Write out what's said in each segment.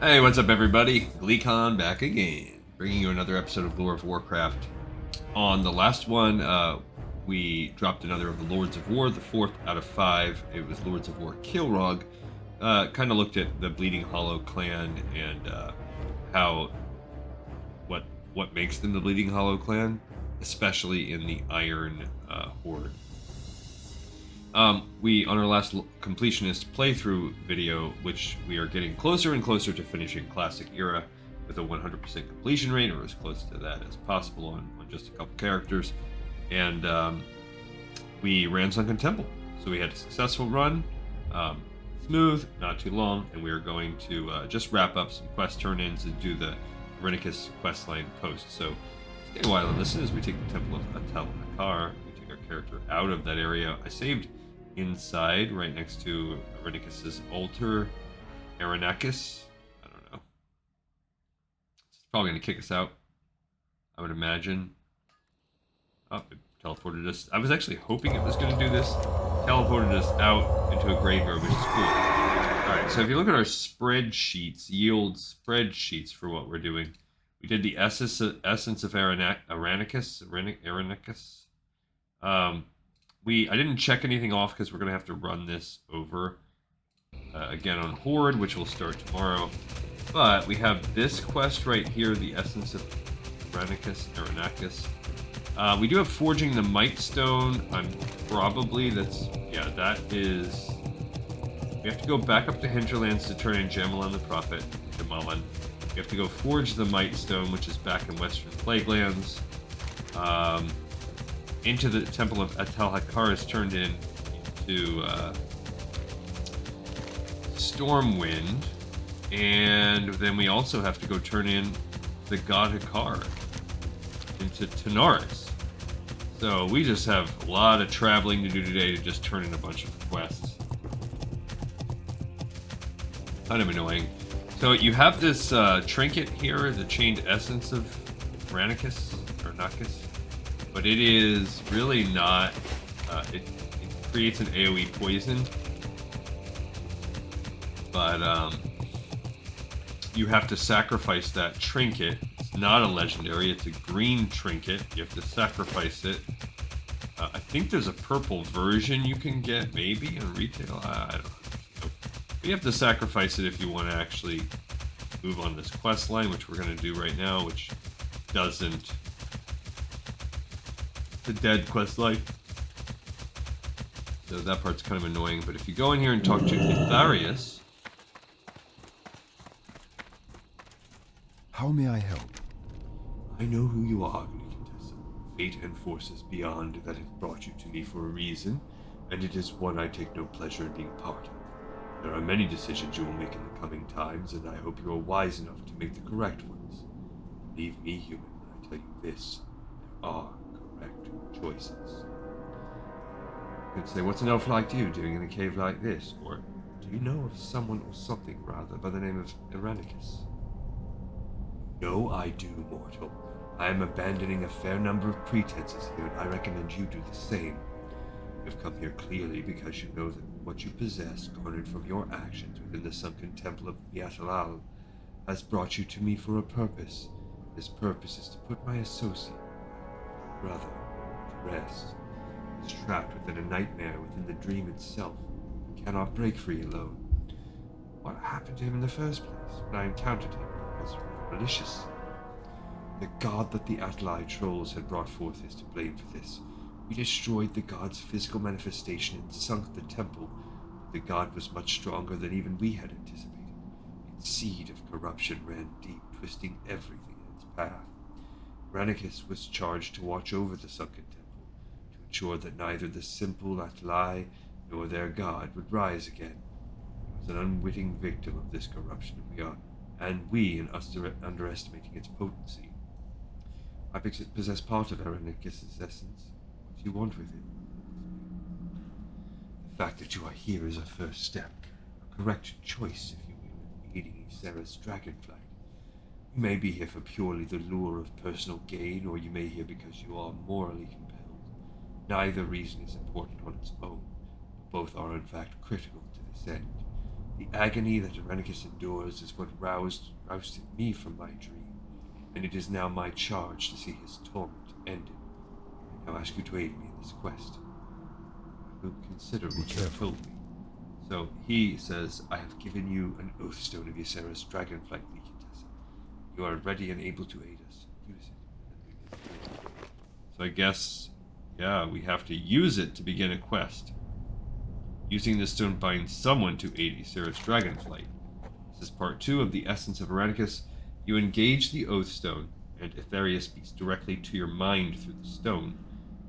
Hey, what's up, everybody? Gleekon back again, bringing you another episode of Lore of Warcraft. On the last one, we dropped another of the Lords of War, the fourth out of five. It was Lords of War Kilrog. Kind of looked at the Bleeding Hollow clan and how what makes them the Bleeding Hollow clan, especially in the Iron Horde. We, on our last completionist playthrough video, which we are getting closer and closer to finishing Classic Era with a 100% completion rate, or as close to that as possible on just a couple characters, and we ran Sunken Temple. So we had a successful run, smooth, not too long, and we are going to just wrap up some quest turn-ins and do the Eranikus questline post. So stay a while and listen as we take the Temple of Atal'Hakkar. We take our character out of that area. I saved inside, right next to Eranikus' altar, Eranikus. I don't know. It's probably going to kick us out, I would imagine. Oh, it teleported us. I was actually hoping it was going to do this. Teleported us out into a graveyard, which is cool. Alright, so if you look at our spreadsheets, yield spreadsheets for what we're doing, we did the Essence of Eranikus. I didn't check anything off because we're going to have to run this over again on Horde, which will start tomorrow. But we have this quest right here, the Essence of Eranikus. We do have Forging the Mightstone. That is... We have to go back up to Hinterlands to turn in Jammal'an the Prophet, Jammal'an. We have to go forge the Mightstone, which is back in Western Plaguelands. Into the Temple of Atal'Hakkar is turned into Stormwind, and then we also have to go turn in the God Hakkar into Tanaris. So we just have a lot of traveling to do today to just turn in a bunch of quests. Kind of annoying. So you have this trinket here, the Chained Essence of Eranikus, but it is really not, it creates an AoE poison, but you have to sacrifice that trinket. It's not a legendary, it's a green trinket. You have to sacrifice it. I think there's a purple version you can get, maybe, in retail. I don't know. But you have to sacrifice it if you want to actually move on this quest line, which we're going to do right now, which doesn't... the dead quest line. So that part's kind of annoying, but if you go in here and talk to Tanaris... How may I help? I know who you are, Contessa. Fate and forces beyond that have brought you to me for a reason, and it is one I take no pleasure in being part of. There are many decisions you will make in the coming times, and I hope you are wise enough to make the correct ones. Believe me, human, when I tell you this, there are correct choices. You could say, what's an elf like you doing in a cave like this? Or, do you know of someone or something, rather, by the name of Eranikus? No, I do, mortal. I am abandoning a fair number of pretenses here, and I recommend you do the same. You've come here clearly because you know that what you possess, garnered from your actions within the Sunken Temple of the Atal'Hakkar, has brought you to me for a purpose. This purpose is to put my associate, brother, to rest. He is trapped within a nightmare within the dream itself. He cannot break free alone. What happened to him in the first place? When I encountered him, he was malicious. The god that the Atal'Hakkar trolls had brought forth is to blame for this. We destroyed the god's physical manifestation and sunk the temple. The god was much stronger than even we had anticipated. Its seed of corruption ran deep, twisting everything in its path. Eranikus was charged to watch over the Sunken Temple, to ensure that neither the simple Atal'Hakkar nor their god would rise again. He was an unwitting victim of this corruption, and we underestimating its potency. I possess part of Eranikus' essence. What do you want with it? The fact that you are here is a first step, a correct choice, if you will, in aiding Ysera's dragonflight. You may be here for purely the lure of personal gain, or you may be here because you are morally compelled. Neither reason is important on its own, but both are in fact critical to this end. The agony that Eranikus endures is what roused me from my dream, and it is now my charge to see his torment ended. I now ask you to aid me in this quest. I will consider what you have told me. So he says, I have given you an oath stone of Ysera's dragonflight, Lycantessa. You are ready and able to aid us. Use it. So I guess, yeah, we have to use it to begin a quest. Using this stone binds someone to aid Ysera's dragonflight. This is part 2 of the Essence of Eranikus. You engage the oath stone, and Etheria speaks directly to your mind through the stone.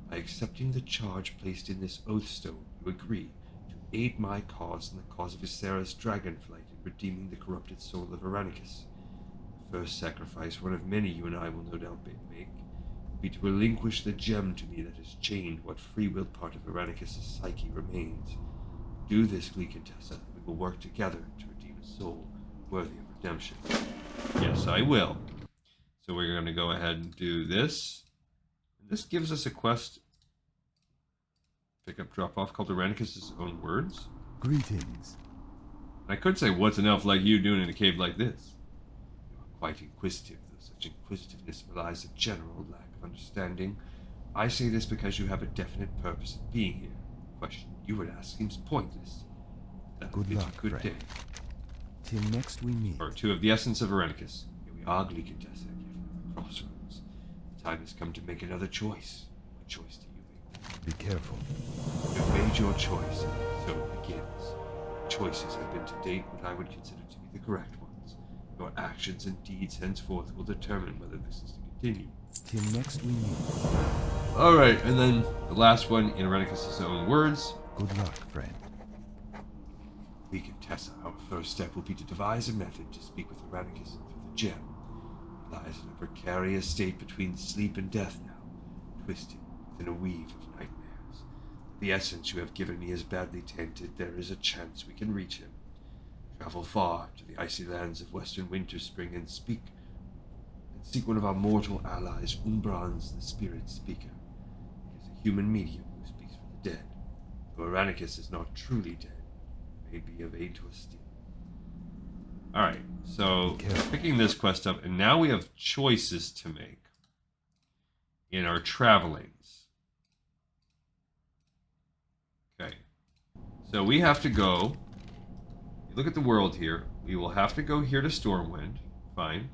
By accepting the charge placed in this oath stone, you agree to aid my cause and the cause of Ysera's dragonflight in redeeming the corrupted soul of Eranikus. The first sacrifice, one of many you and I will no doubt make, will be to relinquish the gem to me that has chained what free-willed part of Eranikus' psyche remains. Do this, Lycantessa, and we will work together to redeem a soul worthy of redemption. Yes, I will. So we're going to go ahead and do this. This gives us a quest, pick up, drop off, called Eranikus Own Words. Greetings. I could say, what's an elf like you doing in a cave like this? You are quite inquisitive, though such inquisitiveness belies a general lack of understanding. I say this because you have a definite purpose in being here. The question you would ask seems pointless. That would Good luck, good friend. day. Till next we meet. Part 2 of the Essence of Eranikus. Here we are, Lycantessa, given at the crossroads. The time has come to make another choice. What choice do you make? Be careful. You have made your choice, and so it begins. Choices have been to date what I would consider to be the correct ones. Your actions and deeds henceforth will determine whether this is to continue. Till next we meet. Alright, and then the last one in Eranikus' Own Words. Good luck, friend. Lycantessa, our first step will be to devise a method to speak with Eranikus through the gem. He lies in a precarious state between sleep and death now, twisted within a weave of nightmares. The essence you have given me is badly tainted. There is a chance we can reach him. Travel far to the icy lands of western Winterspring and seek one of our mortal allies, Umbrans, the Spirit Speaker. He is a human medium who speaks for the dead. Though Eranikus is not truly dead, may be of aid to us still. Alright, so picking this quest up, and now we have choices to make in our travelings. Okay, so we have to go, you look at the world here, we will have to go here to Stormwind, fine.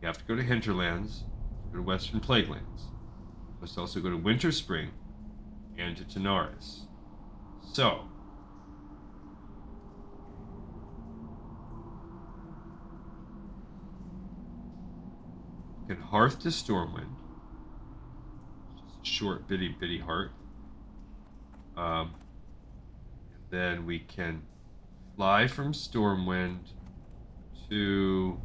We have to go to Hinterlands, go to Western Plaguelands. We must also go to Winterspring and to Tanaris. So, we can hearth to Stormwind. Just a short bitty heart. And then we can fly from Stormwind to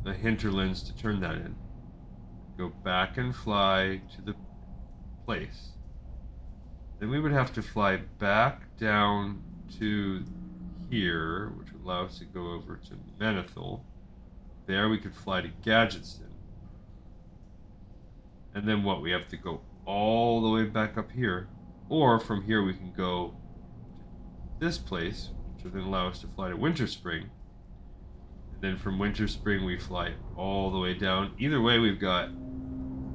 the Hinterlands to turn that in. Go back and fly to the place. Then we would have to fly back down to here, which would allow us to go over to Menethil. There we could fly to Gadgetston. And then what? We have to go all the way back up here. Or from here we can go to this place, which would then allow us to fly to Winterspring. And then from Winterspring we fly all the way down. Either way, we've got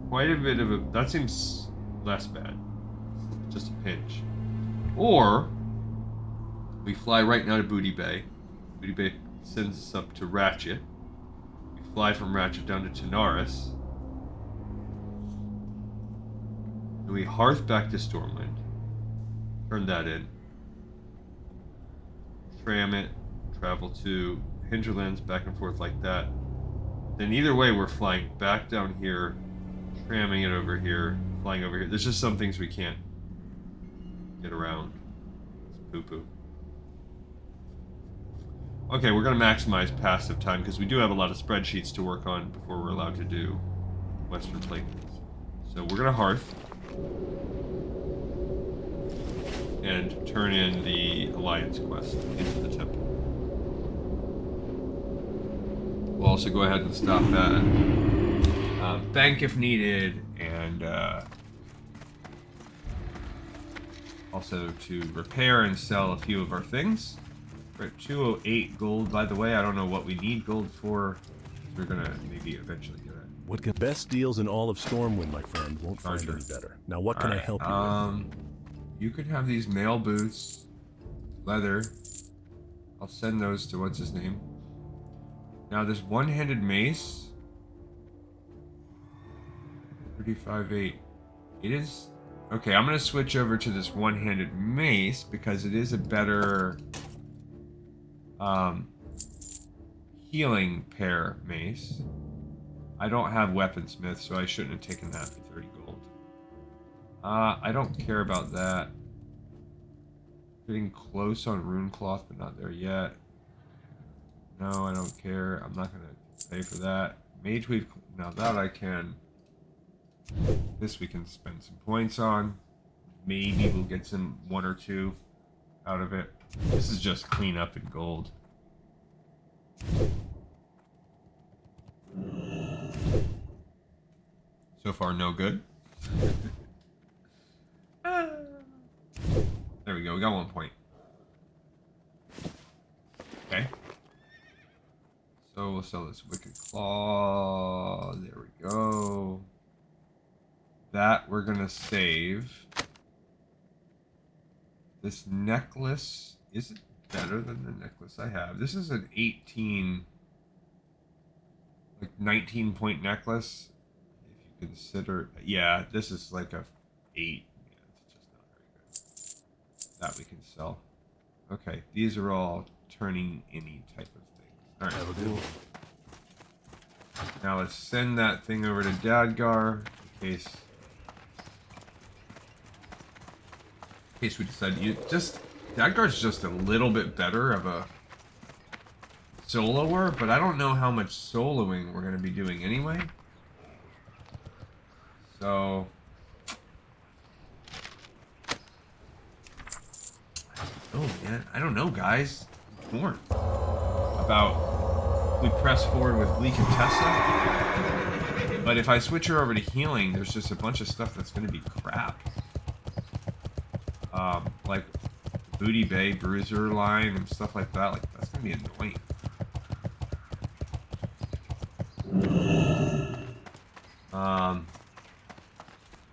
quite a bit of a... That seems less bad. Just a pinch. Or we fly right now to Booty Bay. Booty Bay sends us up to Ratchet. We fly from Ratchet down to Tanaris. And we hearth back to Stormwind. Turn that in. Tram it. Travel to Hinterlands, back and forth like that. Then either way, we're flying back down here, tramming it over here, flying over here. There's just some things we can't get around. It's poo-poo. Okay, we're going to maximize passive time because we do have a lot of spreadsheets to work on before we're allowed to do Western Plaguelands. So we're going to hearth and turn in the Alliance quest into the temple. We'll also go ahead and stop that. Bank if needed, and also to repair and sell a few of our things. We're at 208 gold. By the way, I don't know what we need gold for. We're gonna maybe eventually get it. What can best deals in all of Stormwind, my friend? Won't find any better. Now, what can I help you with? You could have these mail boots, leather. I'll send those to what's his name. Now this one-handed mace, 35.8. It is okay. I'm gonna switch over to this one-handed mace because it is a better healing pair mace. I don't have weaponsmith, so I shouldn't have taken that for 30 gold. I don't care about that. Getting close on rune cloth, but not there yet. No, I don't care. I'm not gonna pay for that. Mage weave. Now that I can. This we can spend some points on. Maybe we'll get some 1 or 2 out of it. This is just clean up in gold. So far, no good. There we go. We got 1 point. Okay. So we'll sell this Wicked Claw. There we go. That we're gonna save. This necklace, is it better than the necklace I have? This is an 18, like 19 point necklace. If you consider, yeah, this is like a 8. Yeah, it's just not very good. That we can sell. Okay, these are all turning any type of things. All right, cool. Now let's send that thing over to Dadgar in case we decide to use just Dadgar's just a little bit better of a soloer, but I don't know how much soloing we're gonna be doing anyway. So oh man, I don't know, guys. I'm torn about we press forward with Gleek and Tessa, but if I switch her over to healing, there's just a bunch of stuff that's gonna be crap. Like Booty Bay Bruiser line and stuff like that. Like that's gonna be annoying.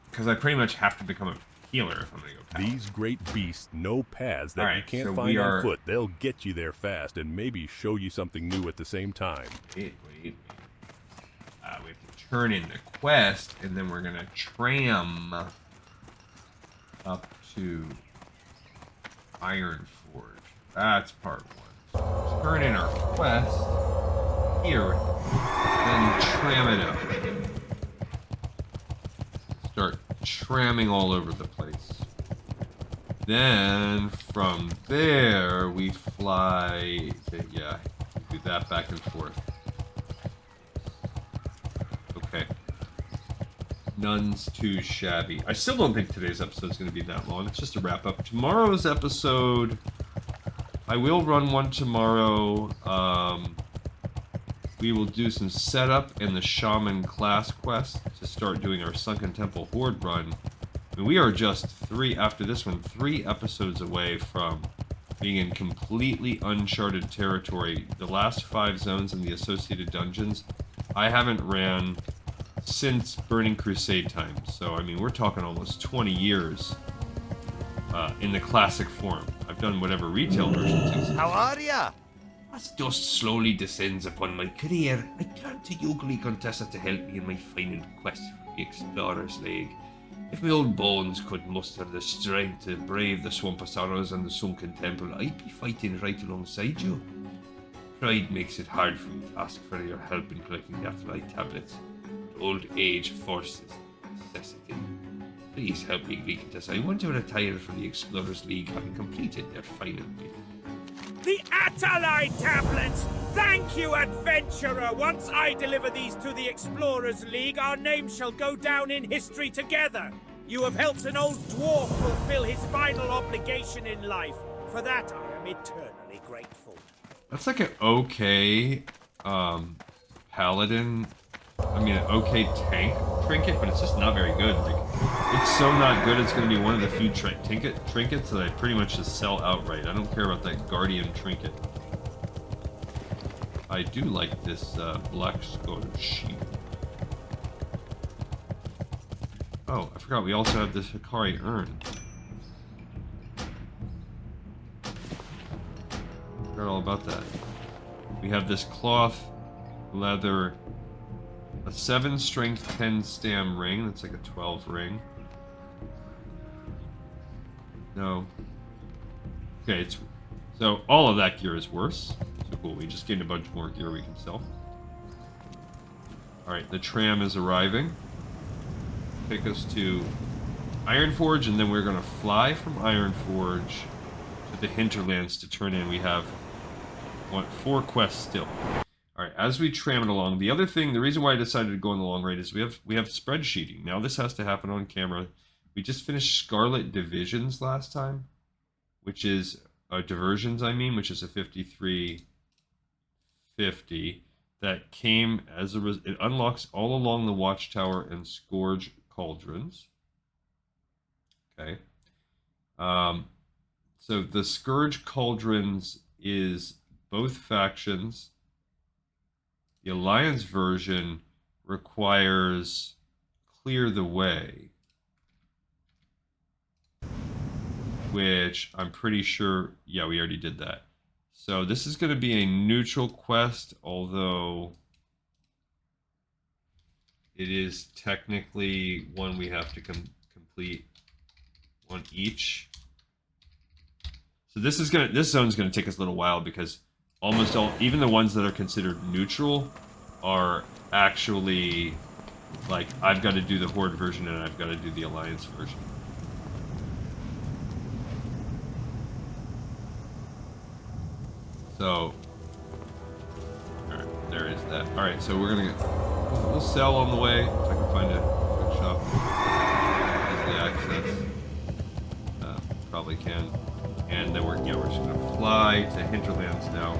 Because I pretty much have to become a healer if I'm gonna go paladin. These great beasts know paths that Right, you can't so find on foot. They'll get you there fast and maybe show you something new at the same time. Wait. We have to turn in the quest, and then we're gonna tram up to Iron Forge. That's part 1. So turn in our quest here, then tram it up. Start tramming all over the place. Then from there we fly to, yeah, do that back and forth. Okay. None's too shabby. I still don't think today's episode is going to be that long. It's just a wrap up. Tomorrow's episode, I will run one tomorrow. We will do some setup in the Shaman class quest to start doing our Sunken Temple Horde run. I mean, we are just 3 episodes away from being in completely uncharted territory. The last 5 zones in the associated dungeons, I haven't ran since Burning Crusade times. So, I mean, we're talking almost 20 years in the classic form. I've done whatever retail versions exist. How are ya? As dust slowly descends upon my career, I turn to Yogli Contessa to help me in my final quest for the Explorer's League. If my old bones could muster the strength to brave the Swamp of Sorrows and the Sunken Temple, I'd be fighting right alongside you. Pride makes it hard for me to ask for your help in collecting the Afterlife tablets. Old age forces necessity. Please help me, Gleek Contessa. I want to retire from the Explorers League having completed their final bit. The Atal'Hakkar tablets! Thank you, adventurer! Once I deliver these to the Explorers League, our names shall go down in history together. You have helped an old dwarf fulfill his final obligation in life. For that, I am eternally grateful. That's like an okay, paladin. I mean, an okay tank trinket, but it's just not very good. Like, it's so not good, it's going to be one of the few trinkets that I pretty much just sell outright. I don't care about that Guardian trinket. I do like this black skull sheep. Oh, I forgot we also have this Hakkari urn. Forgot all about that. We have this cloth, leather, a 7 strength 10 stam ring. That's like a 12 ring. No. Okay, it's so all of that gear is worse. So cool. We just gained a bunch more gear we can sell. All right, the tram is arriving. Take us to Ironforge, and then we're gonna fly from Ironforge to the Hinterlands to turn in. We have 4 quests still. All right, as we tram it along, the other thing, the reason why I decided to go on the long raid is we have spreadsheeting. Now this has to happen on camera. We just finished Scarlet Divisions last time, which is diversions. I mean, which is a 5350 that came as a it unlocks all along the Watchtower and Scourge Cauldrons. Okay. So the Scourge Cauldrons is both factions. The Alliance version requires Clear the Way, which I'm pretty sure, yeah, we already did that. So this is going to be a neutral quest, although it is technically one we have to complete one each. So this zone's going to take us a little while because almost all, even the ones that are considered neutral, are actually like I've got to do the Horde version and I've got to do the Alliance version. So, alright, there is that. Alright, so we're gonna we'll sell on the way if I can find a quick shop. Easily access. Probably can. And then we're just gonna fly to Hinterlands now.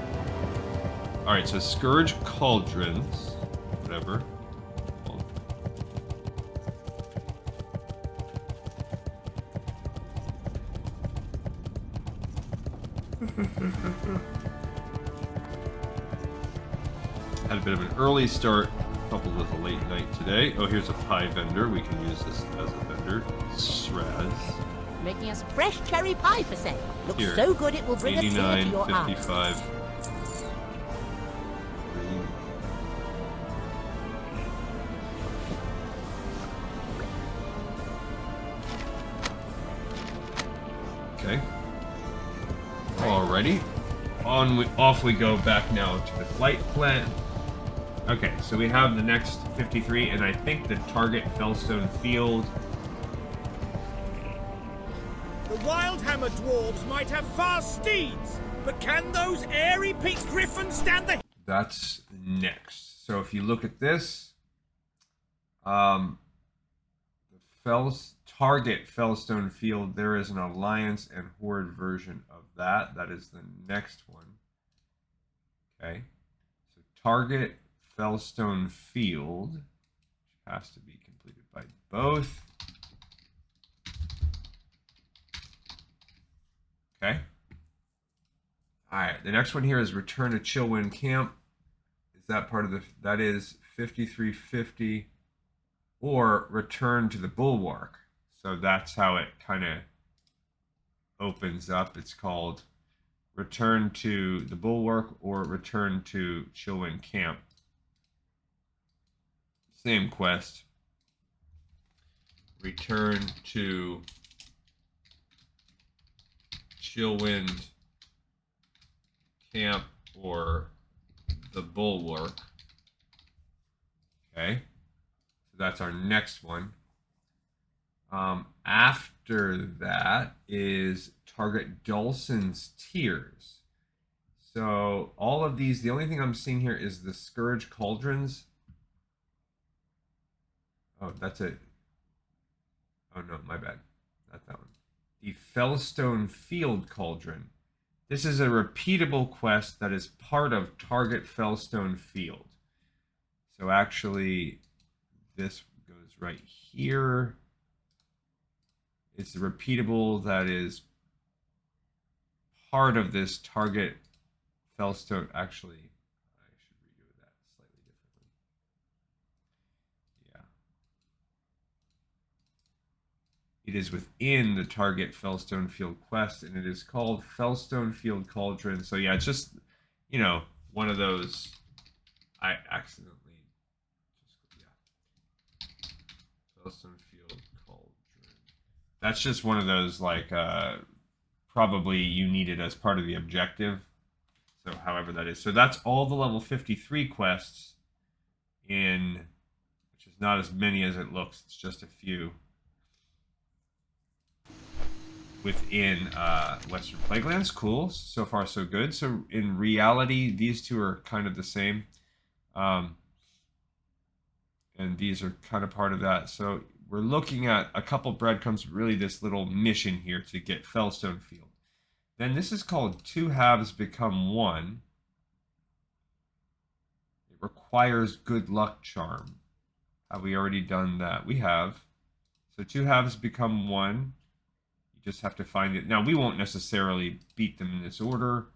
Alright, so Scourge Cauldrons, whatever. Had a bit of an early start, coupled with a late night today. Oh, here's a pie vendor. We can use this as a vendor. Sraz. Making us fresh cherry pie for sale. Looks Here, so good it will bring a tear to your eyes. 89.55. Okay. Alrighty. Off we go back now to the flight plan. Okay, so we have the next 53, and I think the target Fellstone Field. The Wildhammer dwarves might have fast steeds, but can those airy pink griffins stand the... That's next. So if you look at this, the target Fellstone Field, there is an Alliance and Horde version of that. That is the next one. Okay. So target Fellstone Field, which has to be completed by both. Okay. Alright, the next one here is Return to Chillwind Camp. Is that part of the... That is 5350. Or Return to the Bulwark. So that's how it kind of opens up. It's called Return to the Bulwark or Return to Chillwind Camp. Same quest. Return to Chillwind Camp or the Bulwark. Okay. So that's our next one. After that is target Dulcin's Tears. So all of these, the only thing I'm seeing here is the Scourge Cauldrons. Oh, that's it. Oh no, my bad. Not that one. The Fellstone Field Cauldron. This is a repeatable quest that is part of Target Fellstone Field. So actually, this goes right here. It's the repeatable that is part of this target Fellstone. Actually, I should redo that slightly differently. Yeah. It is within the target Fellstone Field quest, and it is called Fellstone Field Cauldron. So yeah, it's just, you know, one of those. I accidentally Fellstone Field Cauldron. That's just one of those, like, probably you need it as part of the objective. So however that is. So that's all the level 53 quests in, which is not as many as it looks. It's just a few within Western Plaguelands. Cool. So far so good. So in reality, these two are kind of the same. And these are kind of part of that. So we're looking at a couple breadcrumbs, really this little mission here to get Fellstone Field. Then this is called Two Halves Become One. It requires Good Luck Charm. Have we already done that? We have. So two halves become one. You just have to find it. Now, we won't necessarily beat them in this order.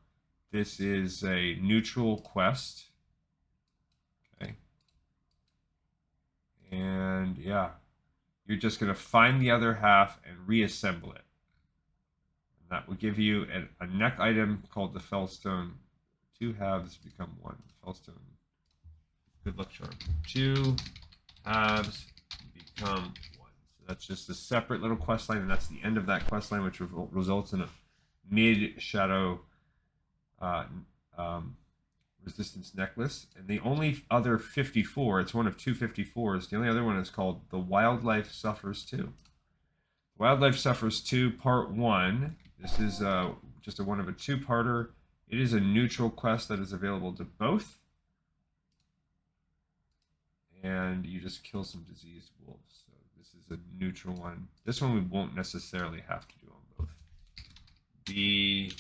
This is a neutral quest. Okay. And yeah, you're just going to find the other half and reassemble it. And that will give you a neck item called the Fellstone. Two halves become one. Fellstone. Good luck charm. Two halves become one. So that's just a separate little quest line, and that's the end of that quest line, which results in a mid-shadow resistance necklace. And the only other 54, it's one of two 54s. The only other one is called The Wildlife Suffers 2. Wildlife Suffers 2 Part 1. This is just a one of a two-parter. It is a neutral quest that is available to both. And you just kill some diseased wolves. So this is a neutral one. This one we won't necessarily have to do on both. The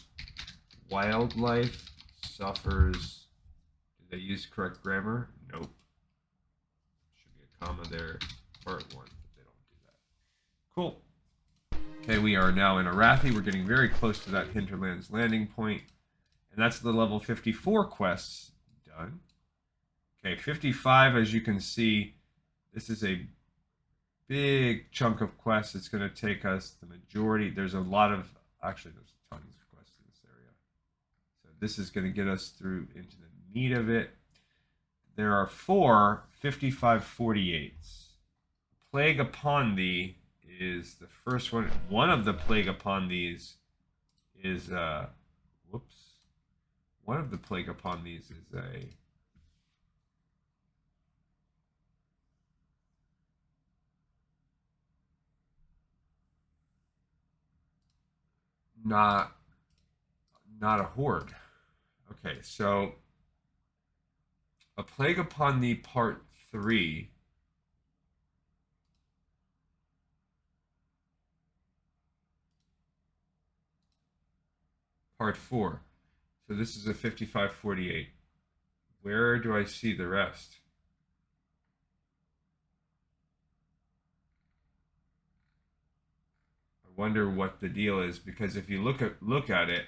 Wildlife Suffers. Did they use correct grammar? Nope. Should be a comma there. Part 1, but they don't do that. Cool. Okay, we are now in Arathi. We're getting very close to that Hinterlands landing point. And that's the level 54 quests done. Okay, 55, as you can see, this is a big chunk of quests. It's going to take us the majority. There's a lot of, actually, there's tons of quests in this area. So this is going to get us through into the meat of it. There are 4 55-48s. Plague Upon Thee is the first one. One of the Plague Upon These is, one of the Plague Upon These is a, not a horde. Okay, so A Plague Upon Thee Part 3 Part 4. So this is a 55-48. Where do I see the rest? Wonder what the deal is, because if you look at it,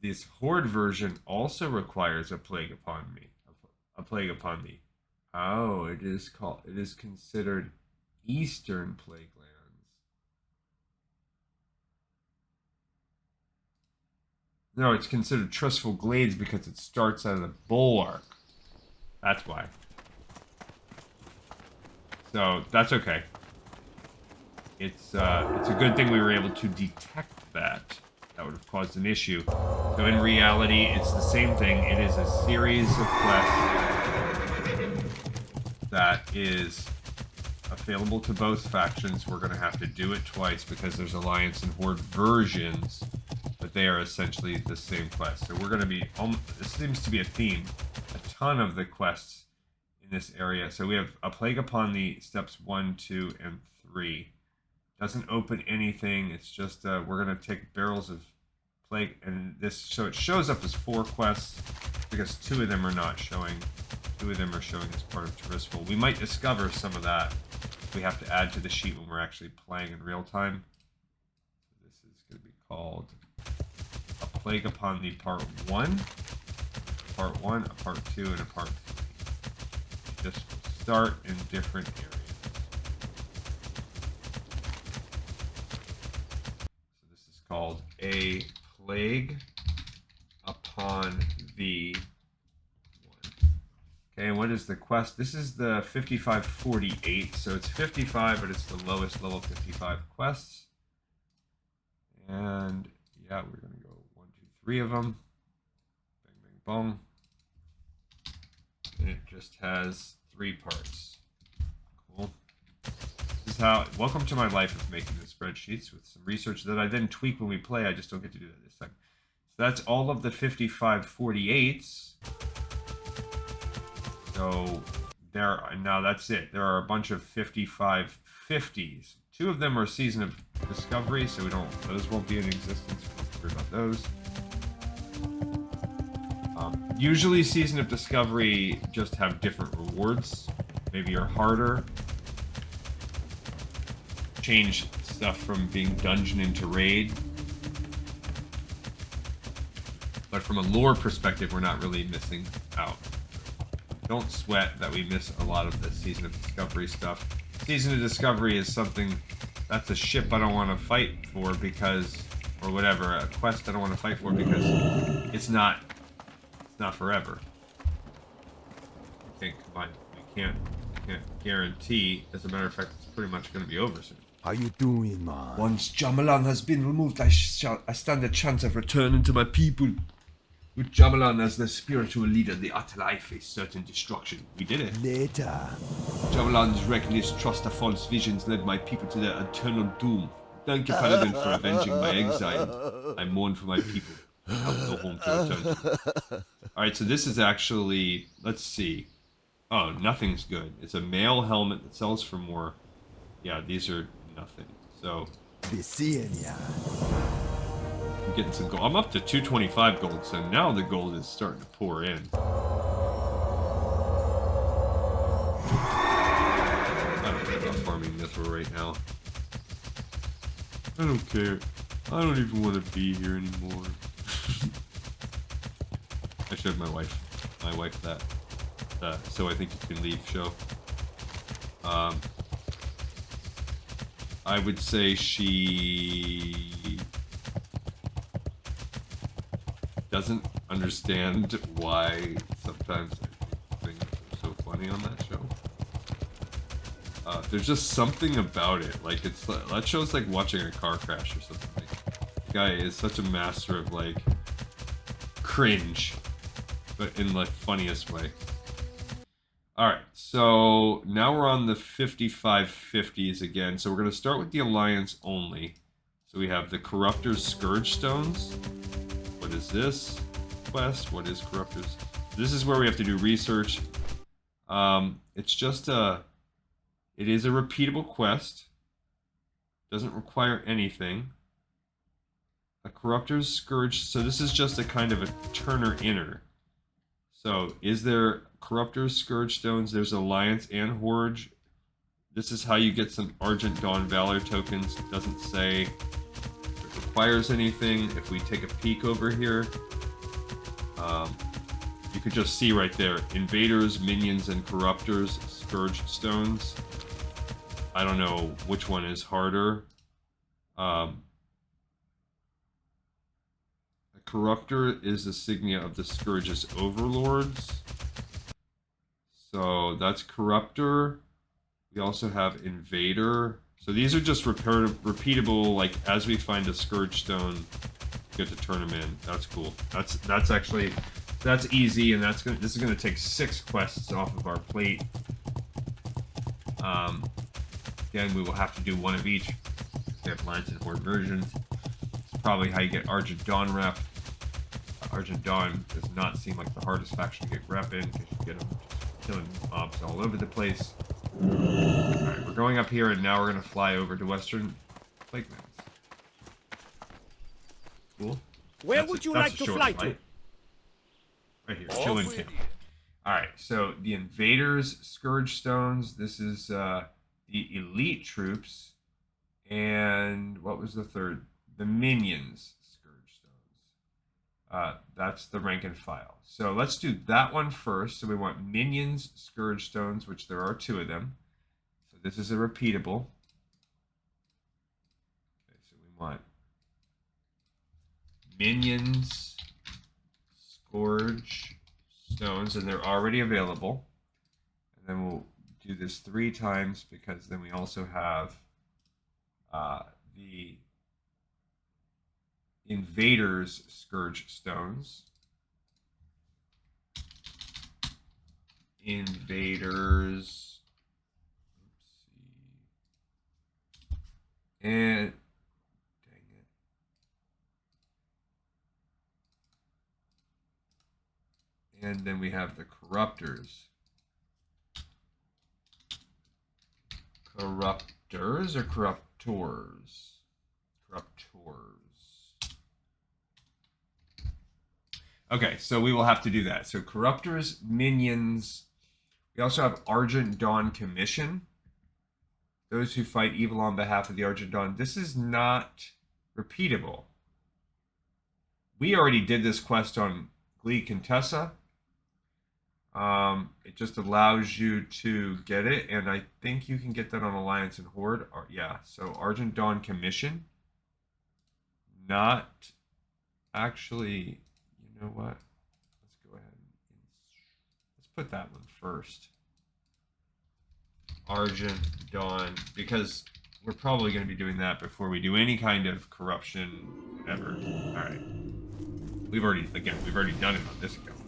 this horde version also requires a plague upon me, a plague upon thee. Oh, it is considered Eastern Plaguelands. No, it's considered Trustful Glades because it starts out of the Bulwark. That's why. So that's okay. It's a good thing we were able to detect that. That would have caused an issue. So in reality, it's the same thing. It is a series of quests that is available to both factions. We're going to have to do it twice because there's Alliance and Horde versions, but they are essentially the same quest. So we're going to be, this seems to be a theme, a ton of the quests in this area. So we have A Plague Upon Thee, steps 1, 2, and 3. Doesn't open anything. It's just we're gonna take barrels of plague, and this, so it shows up as 4 quests because 2 of them are not showing. 2 of them are showing as part of Traversal. We might discover some of that. We have to add to the sheet when we're actually playing in real time. This is going to be called A Plague Upon the Part 1. Part 1, a Part 2, and a Part 3. Just start in different areas. So this is called A Plague Upon the 1. Okay, and what is the quest? This is the 5548, so it's 55, but it's the lowest level 55 quests. And yeah, we're gonna go 1, 2, 3 of them. Bang, bang, bong. And it just has 3 parts. Cool. This is how. Welcome to my life of making the spreadsheets with some research that I then tweak when we play. I just don't get to do that this time. So that's all of the 5548s. So there. Now that's it. There are a bunch of 5550s. 2 of them are Season of Discovery, so those won't be in existence. We don't worry about those. Usually Season of Discovery just have different rewards. Maybe you're harder. Change stuff from being dungeon into raid. But from a lore perspective, we're not really missing out. Don't sweat that we miss a lot of the Season of Discovery stuff. Season of Discovery is something, that's a ship I don't want to fight for because, or whatever, a quest I don't want to fight for because it's not forever. I think, come on, we can't guarantee. As a matter of fact, it's pretty much going to be over soon. How you doing, man? Once Jammal'an has been removed, I stand a chance of returning to my people. With Jammal'an as the spiritual leader, the Atal'Hakkar face certain destruction. We did it. Later. Jammal'an's reckless trust of false visions led my people to their eternal doom. Thank you, Paladin, for avenging my exile. I mourn for my people. I'll go home to return to. Alright, so this is actually, let's see. Oh, nothing's good. It's a male helmet that sells for more. Yeah, these are nothing. So, Be seeing ya. I'm getting some gold. I'm up to 225 gold, so now the gold is starting to pour in. I don't care about farming Mithril right now. I don't care. I don't even want to be here anymore. I showed my wife that. So I think you can leave show. I would say she doesn't understand why sometimes I think things are so funny on that show. There's just something about it. Like it's that show's like watching a car crash or something. Like, the guy is such a master of like cringe, but in the funniest way. Alright, so now we're on the 5550s again. So we're going to start with the Alliance only. So we have the Corruptor's Scourge Stones. What is this quest? What is Corruptor's? This is where we have to do research. It's just it is a repeatable quest. Doesn't require anything. A Corruptor's Scourge. So this is just a kind of a turner inner. So is there Corruptor's Scourge Stones? There's Alliance and Horde. This is how you get some Argent Dawn Valor tokens. It doesn't say if it requires anything. If we take a peek over here, you could just see right there, Invaders, Minions, and Corruptors Scourge Stones. I don't know which one is harder. A Corruptor is the signia of the Scourge's Overlords. So that's Corruptor. We also have Invader. So these are just repeatable, like as we find a Scourge Stone, we get to turn them in. That's cool. That's actually, that's easy, and this is gonna take 6 quests off of our plate. Again, we will have to do one of each. We have Alliance and Horde versions. It's probably how you get Argent Dawn rep. Argent Dawn does not seem like the hardest faction to get rep in, because you get them just killing mobs all over the place. Alright, we're going up here, and now we're going to fly over to Western Plaguelands. Cool. Where would you like to fly to? Right here, Chillin' Camp. Alright, so the Invaders Scourge Stones. This is the Elite Troops. And what was the third? The Minions Scourge Stones. That's the rank and file. So let's do that one first. So we want Minions Scourge Stones, which there are 2 of them. So this is a repeatable. Okay, so we want Minions Scourge Stones, and they're already available. And then we'll do this 3 times because then we also have the Invaders Scourge Stones. Invaders. And dang it. And then we have the Corruptors. Corruptors or Corruptors? Corruptors. Okay, so we will have to do that. So Corruptors, Minions. We also have Argent Dawn Commission. Those who fight evil on behalf of the Argent Dawn. This is not repeatable. We already did this quest on Glee Contessa. It just allows you to get it, and I think you can get that on Alliance and Horde. Yeah, so Argent Dawn Commission. Not actually, you know what? Let's go ahead and let's put that one first. Argent Dawn, because we're probably going to be doing that before we do any kind of corruption ever. All right. We've already done it on this account.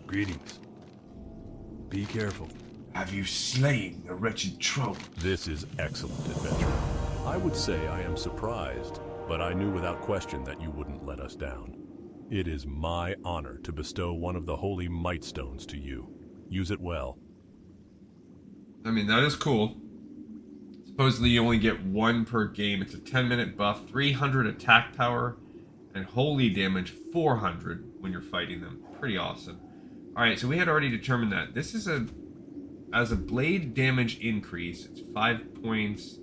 Greetings. Be careful. Have you slain the wretched troll? This is excellent, adventurer. I would say I am surprised, but I knew without question that you wouldn't let us down. It is my honor to bestow one of the holy Mightstones to you. Use it well. I mean, that is cool. Supposedly you only get 1 per game. It's a 10-minute buff, 300 attack power, and holy damage 400 when you're fighting them. Pretty awesome. Alright, so we had already determined that. This is as a blade damage increase, it's 5 points.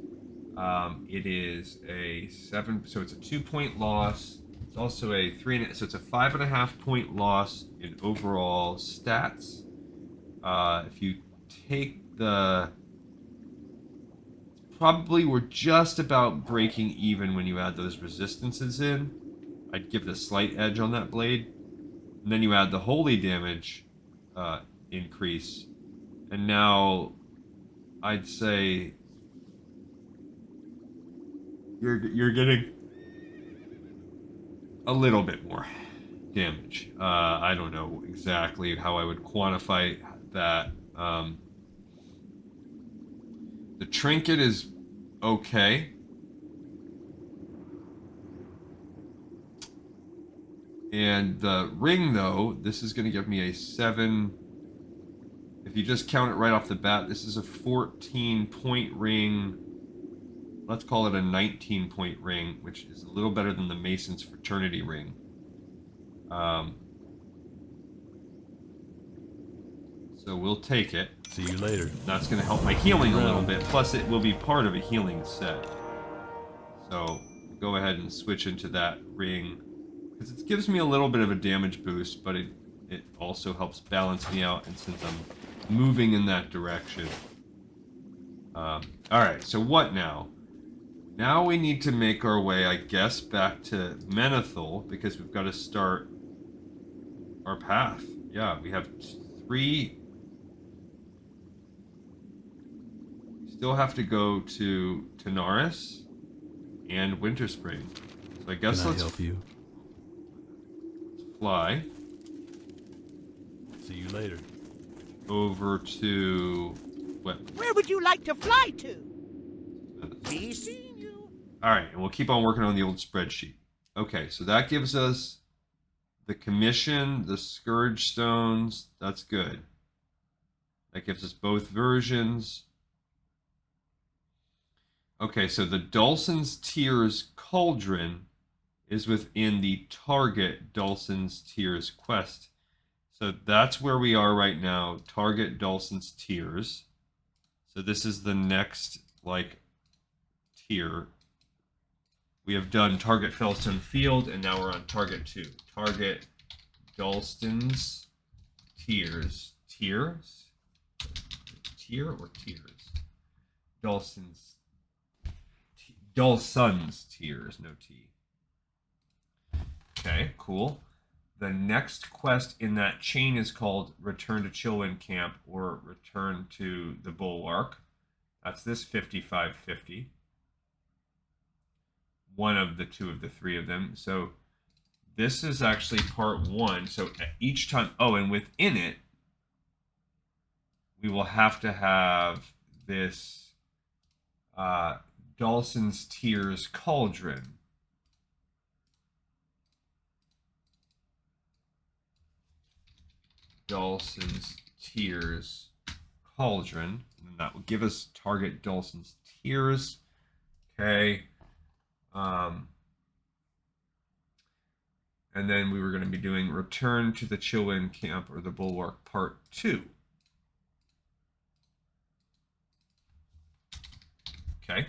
It is a 7, so it's a 2-point loss. It's also a 3, so it's a 5.5 point loss in overall stats. If you take the, probably we're just about breaking even when you add those resistances in. I'd give it a slight edge on that blade. And then you add the holy damage increase. And now I'd say you're getting a little bit more damage. I don't know exactly how I would quantify that. The trinket is okay. And the ring, though, this is going to give me a 7. If you just count it right off the bat, this is a 14-point ring. Let's call it a 19-point ring, which is a little better than the Mason's Fraternity ring. So we'll take it. See you later. That's going to help my healing a little bit. Plus, it will be part of a healing set. So go ahead and switch into that ring. Because it gives me a little bit of a damage boost, but it also helps balance me out, and since I'm moving in that direction. Alright, so what now? Now we need to make our way, I guess, back to Menethil, because we've got to start our path. Yeah, we have 3. We still have to go to Tanaris and Winterspring. So I guess let's help you? Fly. See you later. Over to what? Where would you like to fly to? Be seeing you. All right, and we'll keep on working on the old spreadsheet. Okay, so that gives us the commission, the Scourge Stones. That's good. That gives us both versions. Okay, so the Dulcin's Tears Cauldron is within the target Dulcin's Tears quest. So that's where we are right now. Target Dulcin's Tears. So this is the next, like, tier. We have done Target Fellstone Field, and now we're on Target 2. Target Dulcin's Tears. Tears? Tier or Tears? Dulcin's Tears, no T. Okay, cool. The next quest in that chain is called Return to Chillwind Camp or Return to the Bulwark. That's this 5550. One of the two of the three of them. So this is actually part 1. So each time, oh, and within it, we will have to have this Dulcin's Tears Cauldron. Dulcin's Tears Cauldron. And that will give us target Dulcin's Tears. Okay. And then we were going to be doing Return to the Chillwind Camp or the Bulwark Part 2. Okay.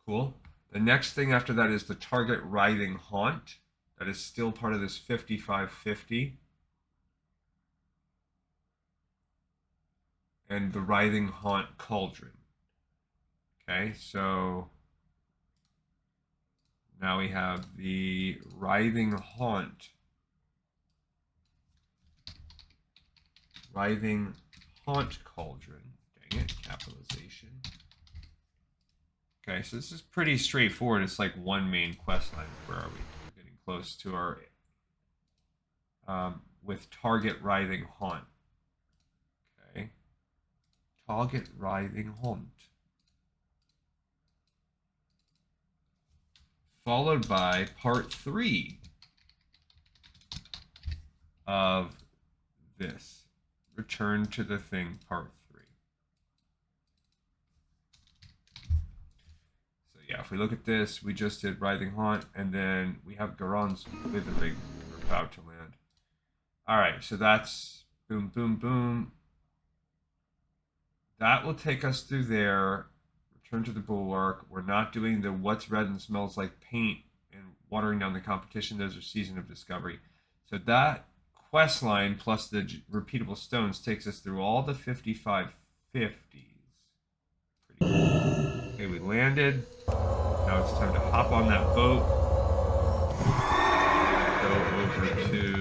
Cool. The next thing after that is the Target Writhing Haunt. That is still part of this 5550. And the Writhing Haunt Cauldron. Okay, so now we have the Writhing Haunt. Writhing Haunt Cauldron. Dang it, capitalization. Okay, so this is pretty straightforward. It's like one main quest line. Where are we? We're getting close to our with Target Writhing Haunt. Okay. Target Writhing Haunt. Followed by part 3 of this. Return to the Thing part 3. So yeah, if we look at this, we just did Writhing Haunt, and then we have Garon's Withering we're about to land. Alright, so that's boom, boom, boom. That will take us through there. Return to the Bulwark. We're not doing the What's Red and Smells Like Paint and Watering Down the Competition. Those are Season of Discovery. So that quest line plus the repeatable stones takes us through all the 5550s. Pretty cool. Okay, we landed. Now it's time to hop on that boat. Go over to...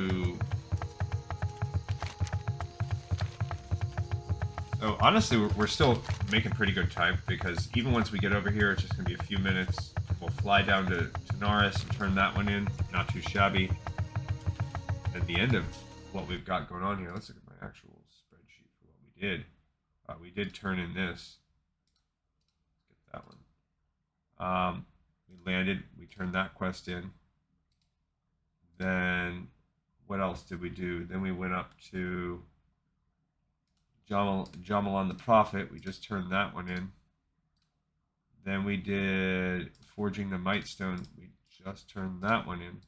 So honestly, we're still making pretty good time because even once we get over here, it's just going to be a few minutes. We'll fly down to Tanaris and turn that one in. Not too shabby. At the end of what we've got going on here, let's look at my actual spreadsheet for what we did. We did turn in this. Let's get that one. We landed. We turned that quest in. Then what else did we do? Then we went up to Jammal'an the Prophet. We just turned that one in. Then we did Forging the Mightstone. We just turned that one in.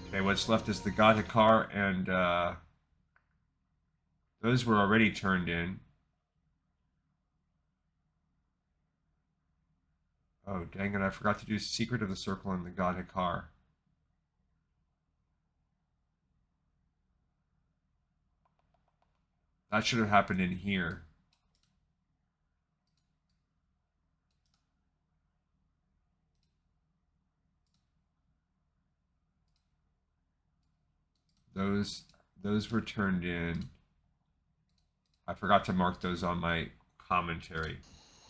Okay, what's left is the God Hakkar, and those were already turned in. Oh, dang it, I forgot to do Secret of the Circle and the God Hakkar. That should have happened in here. Those were turned in. I forgot to mark those on my commentary.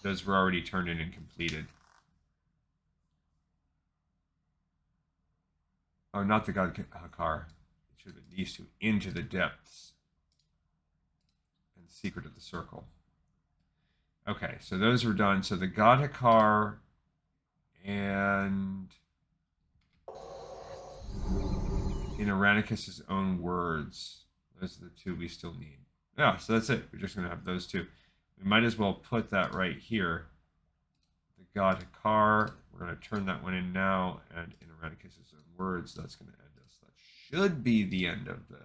Those were already turned in and completed. Oh, not the God Hakkar. It should have been these two. Into the Depths. And Secret of the Circle. Okay, so those were done. So the God Hakkar and in Eranikus' Own Words. Those are the two we still need. Yeah, so that's it. We're just going to have those two. We might as well put that right here. The God Hakkar. We're going to turn that one in now. And in Eranikus' Own Words, that's going to end us. That should be the end of the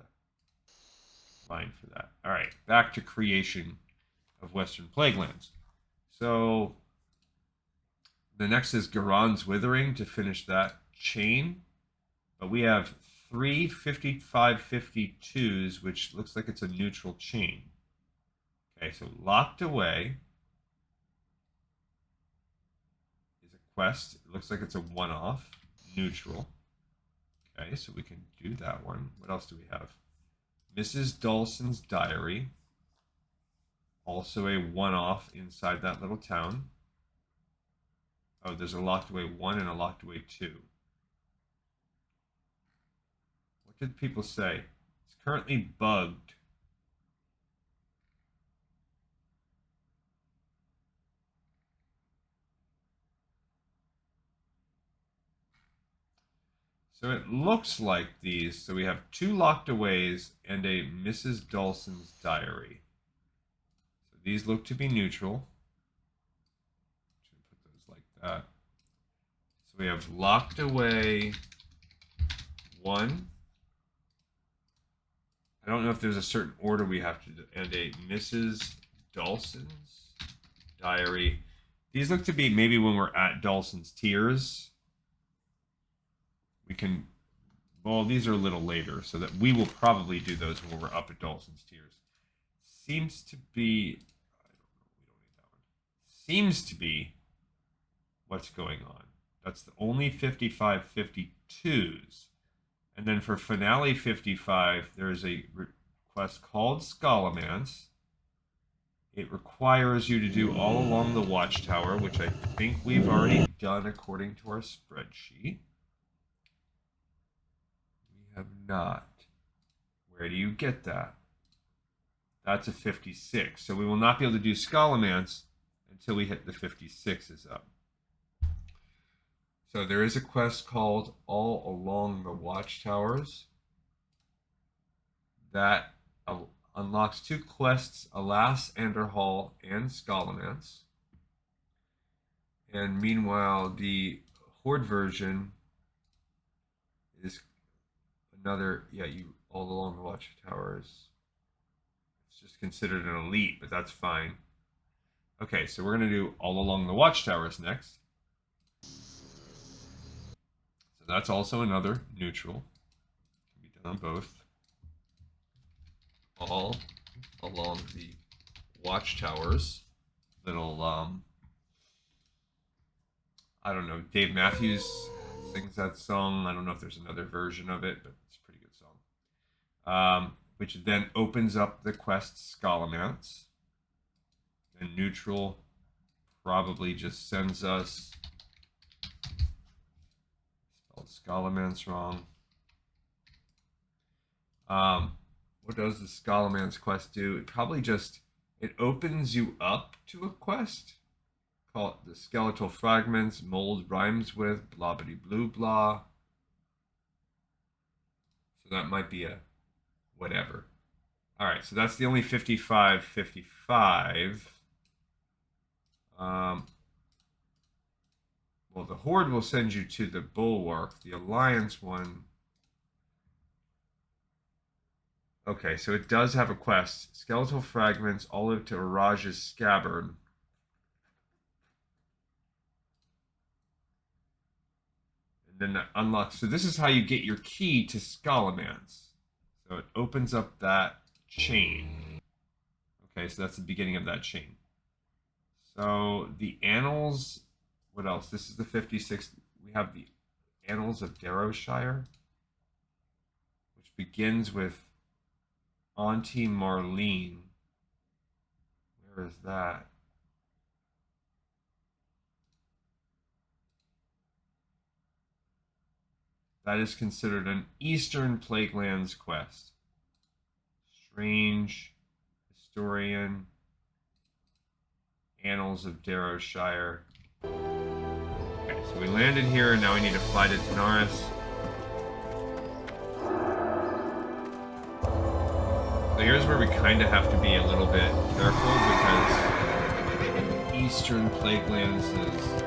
line for that. All right, back to creation of Western Plaguelands. So the next is Garon's Withering to finish that chain. But we have 3 55-52s, which looks like it's a neutral chain. Okay, so Locked Away is a quest. It looks like it's a one-off, neutral. Okay, so we can do that one. What else do we have? Mrs. Dawson's Diary. Also a one-off inside that little town. Oh, there's a Locked Away 1 and a Locked Away 2. What did people say? It's currently bugged. So it looks like these. So we have 2 Locked Aways and a Mrs. Dawson's Diary. So these look to be neutral. Should put those like that. So we have Locked Away 1. I don't know if there's a certain order we have to do. And a Mrs. Dawson's Diary. These look to be maybe when we're at Dawson's Tears. We can, well, these are a little later, so that we will probably do those when we're up at Dawson's Tears. Seems to be, I don't know, we don't need that one. Seems to be what's going on. That's the only 55-52s. And then for Finale 55, there's a quest called Scholomance. It requires you to do All Along the Watchtower, which I think we've already done according to our spreadsheet. Have not. Where do you get that? That's a 56. So we will not be able to do Scholomance until we hit the 56s up. So there is a quest called All Along the Watchtowers. That unlocks 2 quests, Alas, Anderhall, and Scholomance. And meanwhile, the Horde version is another, yeah, you All Along the Watchtowers. It's just considered an elite, but that's fine. Okay, so we're going to do All Along the Watchtowers next. So that's also another neutral. Can be done on both. All Along the Watchtowers. Little, I don't know, Dave Matthews sings that song. I don't know if there's another version of it, but it's a pretty good song. Which then opens up the quest Scholomance. And neutral probably just sends us, spelled Scholomance wrong. What does the Scholomance quest do? It probably just, it opens you up to a quest. Call it the Skeletal Fragments, Mold rhymes with, blah bitty blue blah. So that might be a whatever. Alright, so that's the only 55-55. Well, the Horde will send you to the Bulwark. The Alliance one. Okay, so it does have a quest. Skeletal Fragments, Olive to Iraj's Scabbard. And then that unlocks. So this is how you get your key to Scholomance. So it opens up that chain. Okay, so that's the beginning of that chain. So the Annals, what else? This is the 56. We have the Annals of Darrowshire, which begins with Auntie Marlene. Where is that? That is considered an Eastern Plaguelands quest. Strange, Historian, Annals of Darrowshire. Okay, so we landed here, and now we need to fly to Tanaris. So here's where we kind of have to be a little bit careful, because Eastern Plaguelands is...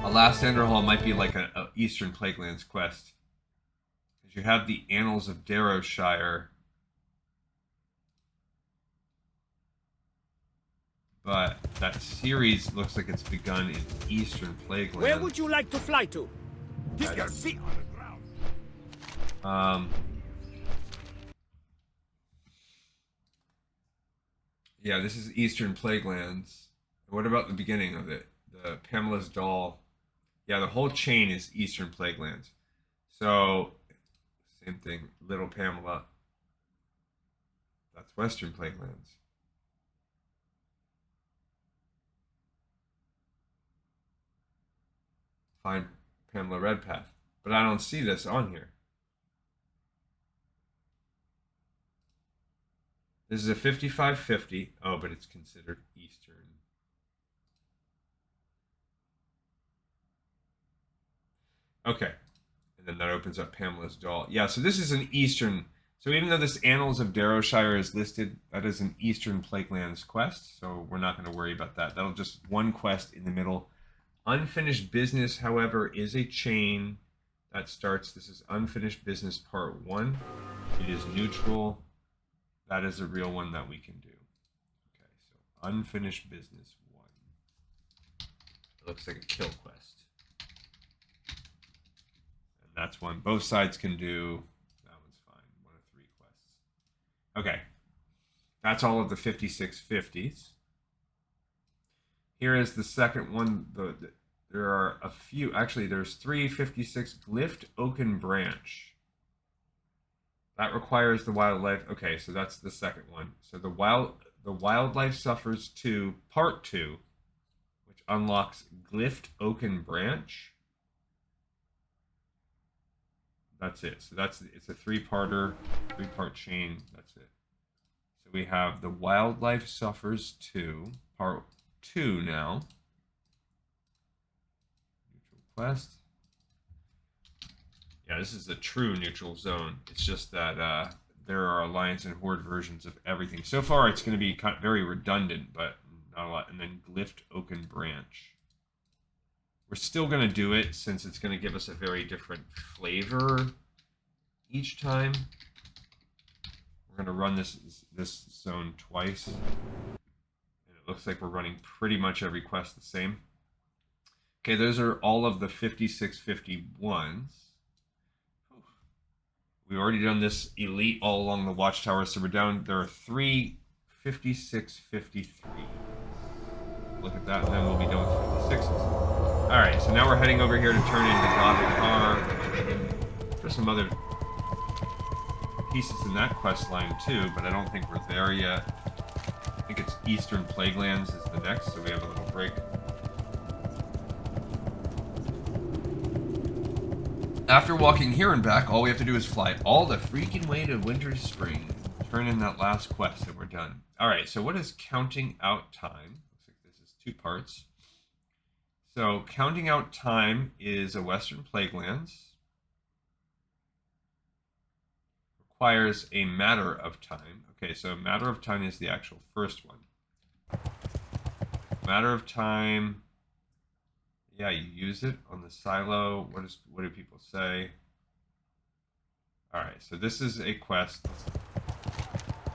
Alas, Anderhall might be like a Eastern Plaguelands quest. Because you have the Annals of Darrowshire. But that series looks like it's begun in Eastern Plaguelands. Where would you like to fly to? Keep your feet on the ground. Yeah, this is Eastern Plaguelands. What about the beginning of it? The Pamela's Doll. Yeah, the whole chain is Eastern Plaguelands. So, same thing. Little Pamela. That's Western Plaguelands. Find Pamela Redpath. But I don't see this on here. This is a 55-50. Oh, but it's considered Eastern. Okay. And then that opens up Pamela's Doll. Yeah, so this is an Eastern. So even though this Annals of Darrowshire is listed, that is an Eastern Plaguelands quest. So we're not going to worry about that. That'll just one quest in the middle. Unfinished Business, however, is a chain that starts. This is Unfinished Business Part 1. It is neutral. That is a real one that we can do. Okay, so Unfinished Business 1. It looks like a kill quest. And that's one both sides can do. That one's fine. 1 of 3 quests. Okay. That's all of the 56-50s. Here is the second one. There are a few. Actually, there's 3 56 Glyphed Oaken Branch. That requires the wildlife. Okay, so that's the second one. So the wildlife suffers 2, part 2, which unlocks Glyphed Oaken Branch. That's it. So it's a 3-parter, 3-part chain. That's it. So we have the wildlife suffers 2, part 2 now. Neutral quest. Yeah, this is a true neutral zone. It's just that there are Alliance and Horde versions of everything. So far, it's going to be kind of very redundant, but not a lot. And then Glyphed Oaken Branch. We're still going to do it since it's going to give us a very different flavor each time. We're going to run this zone twice. And it looks like we're running pretty much every quest the same. Okay, those are all of the 56-51s. We've already done this elite all along the watchtower, so we're down. There are 3 56-53. Look at that, and then we'll be done with 56s. All right, so now we're heading over here to turn into God Hakkar. There's some other pieces in that quest line too, but I don't think we're there yet. I think it's Eastern Plaguelands is the next, so we have a little break. After walking here and back, all we have to do is fly all the freaking way to Winter Spring. Turn in that last quest and we're done. Alright, so what is counting out time? Looks like this is 2 parts. So, counting out time is a Western Plaguelands. Requires a matter of time. Okay, so matter of time is the actual first one. Matter of time... Yeah, you use it on the silo. What do people say? All right, so this is a quest.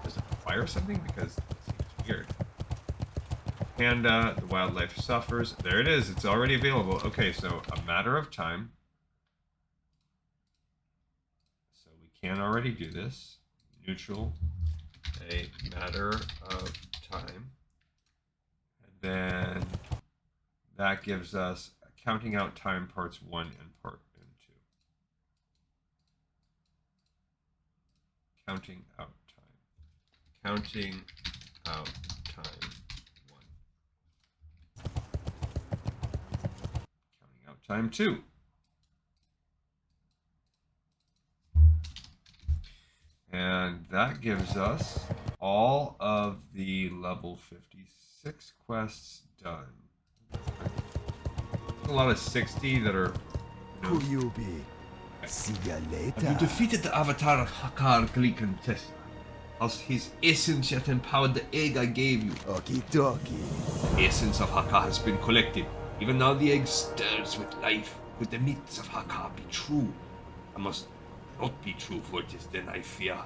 Does it require something? Because it seems weird. Panda, the wildlife suffers. There it is. It's already available. Okay, so a matter of time. So we can already do this. Neutral, a matter of time. And then that gives us counting out time parts 1 and part 2. Counting out time. Counting out time 1. Counting out time 2. And that gives us all of the level 56 quests done. A lot of 60 that are... Who you be? See ya later. You defeated the avatar of Hakkar Glikantessa. As his essence yet empowered the egg I gave you. Okie dokie. The essence of Hakkar has been collected. Even now the egg stirs with life. Could the myths of Hakkar be true? I must not be true, for it is then I fear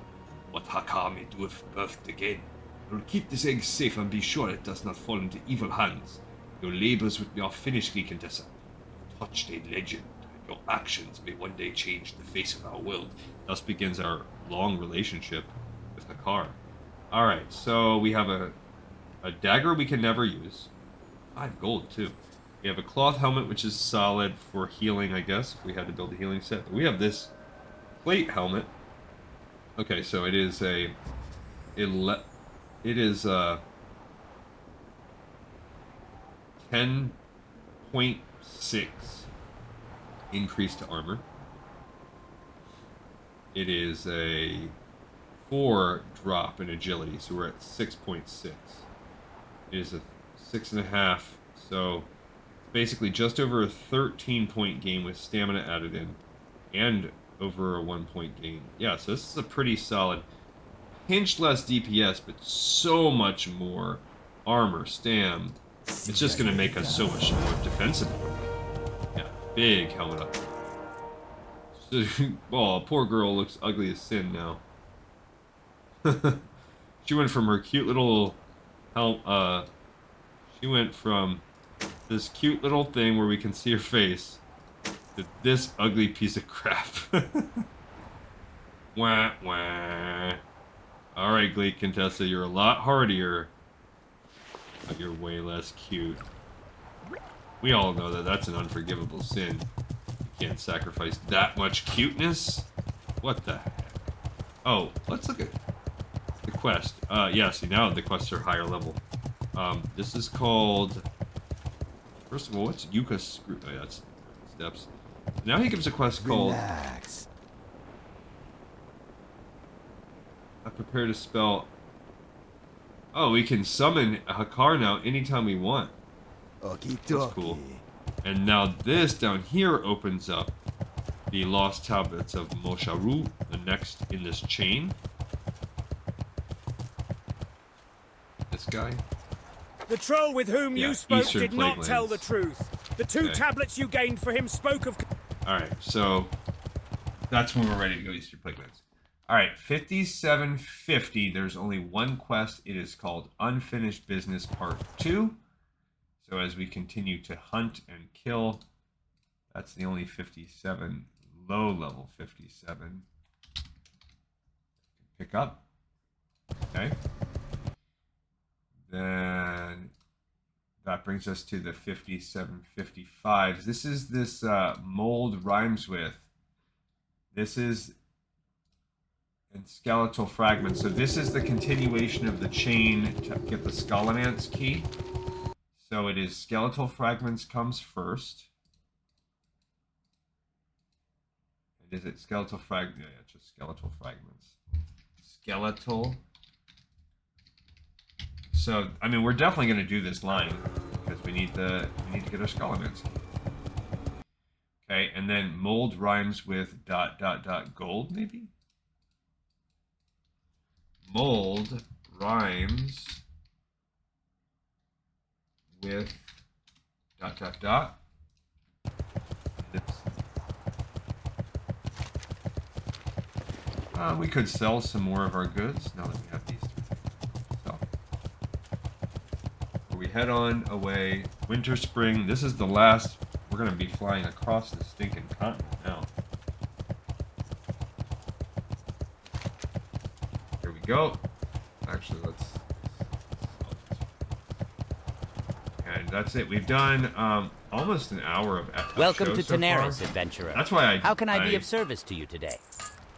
what Hakkar may do if birthed again. I will keep this egg safe and be sure it does not fall into evil hands. Your labors with me are finished, Contessa. You have touched a legend, and your actions may one day change the face of our world. Thus begins our long relationship with Hakkar. Alright, so we have a dagger we can never use. 5 gold, too. We have a cloth helmet, which is solid for healing, I guess, if we had to build a healing set. But we have this plate helmet. Okay, so it is a... It is a 10.6 increase to armor. It is a 4 drop in agility, so we're at 6.6. It is a 6.5, so basically just over a 13-point gain with stamina added in, and over a 1-point gain. Yeah, so this is a pretty solid. Pinch less DPS, but so much more armor, stam. It's just going to make us so much more defensible. Yeah, big helmet up. So, well, poor girl looks ugly as sin now. She went from her cute little she went from this cute little thing where we can see her face to this ugly piece of crap. Wah, wah. Alright, Gleek Contessa, you're a lot hardier, but you're way less cute. We all know that that's an unforgivable sin. You can't sacrifice that much cuteness. What the heck? Oh, let's look at the quest. Yeah, see, now the quests are higher level. This is called... First of all, what's Yuka Screw... Oh, yeah, that's steps. Now he gives a quest called... Relax. I prepared a spell. Oh, we can summon Hakkar now anytime we want. Okie That's cool. And now this down here opens up the lost tablets of Mosharu, the next in this chain. This guy. The troll with whom Yeah, you spoke Eastern did not Plaguelands. tell the truth. The 2 Okay. tablets you gained for him spoke of... Alright, so that's when we're ready to go Eastern Plaguelands. Alright, 5750. There's only one quest. It is called Unfinished Business Part 2. So as we continue to hunt and kill, that's the only 57, low level 57. Pick up. Okay. Then that brings us to the 5755s. This is this mold rhymes with. This is and skeletal fragments. So this is the continuation of the chain to get the Scholomance key. So it is skeletal fragments comes first. And is it skeletal fragment? Yeah, it's just skeletal fragments. Skeletal. So I mean, we're definitely going to do this line because we need to get our Scholomance key. Okay, and then mold rhymes with ... gold, maybe? Mold rhymes with ... we could sell some more of our goods now that we have these 3 things. So we head on away. Winter, spring. This is the last. We're going to be flying across the stinking continent now. Here we go. Actually, let's... And that's it. We've done almost an hour of Welcome to so Tanaris, far. adventurer. That's why How can I be of service to you today?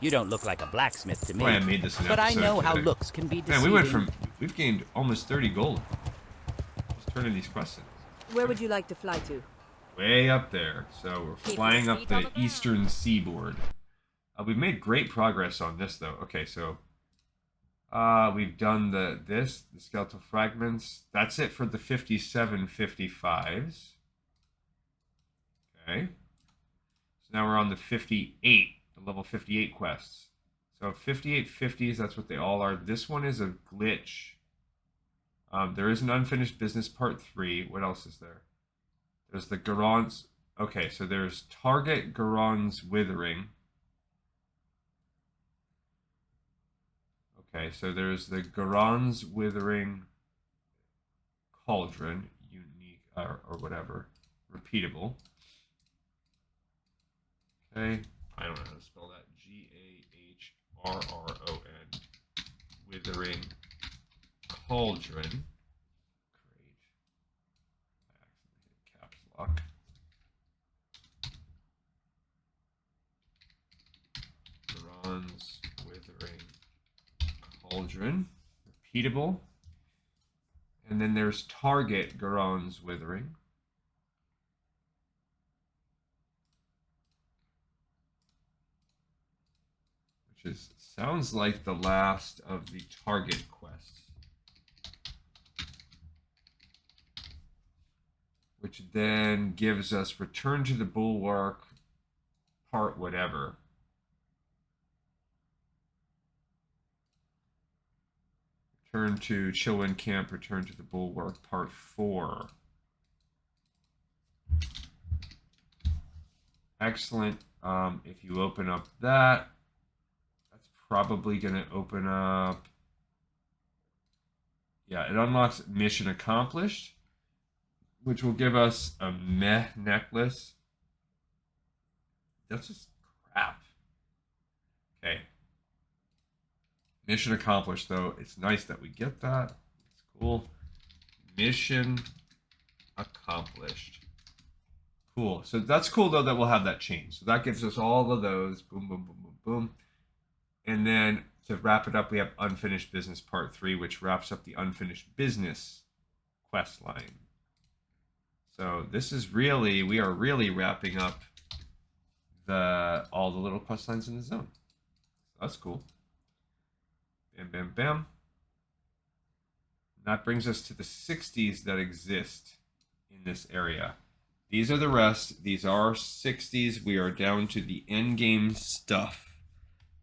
You don't look like a blacksmith to me. Why I made this an but I episode know how today. looks can be Man, deceiving. we've gained almost 30 gold. Just turning these quests in. Where would you like to fly to? Way up there. So we're Keep flying your up feet on the the ground. eastern seaboard. We've made great progress on this though. Okay, so we've done the skeletal fragments. That's it for the 5755s. Okay. So now we're on the 58, the level 58 quests. So 5850s, that's what they all are. This one is a glitch. There is an unfinished business part 3. What else is there? There's the Garance Okay, so there's target Garon's Withering. Okay, so there's the Garon's Withering Cauldron, unique, or whatever, repeatable. Okay, I don't know how to spell that. G-A-H-R-R-O-N. Withering Cauldron. Great. I accidentally hit caps lock. Bronze Withering Cauldron. Repeatable. And then there's target Garon's Withering. Which is, sounds like the last of the target quests. Which then gives us Return to the Bulwark, part whatever. Return to Chillwind Camp, Return to the Bulwark, part 4. Excellent. If you open up that, that's probably going to open up... Yeah, it unlocks Mission Accomplished, which will give us a meh necklace. That's just crap. Okay. Mission accomplished, though. It's nice that we get that. It's cool. Mission accomplished. Cool. So that's cool, though, that we'll have that change. So that gives us all of those. Boom, boom, boom, boom, boom. And then to wrap it up, we have Unfinished Business Part 3, which wraps up the Unfinished Business quest line. So this is really, we are really wrapping up all the little quest lines in the zone. So that's cool. Bam, bam, bam. That brings us to the 60s that exist in this area. These are the rest. These are 60s. We are down to the end game stuff.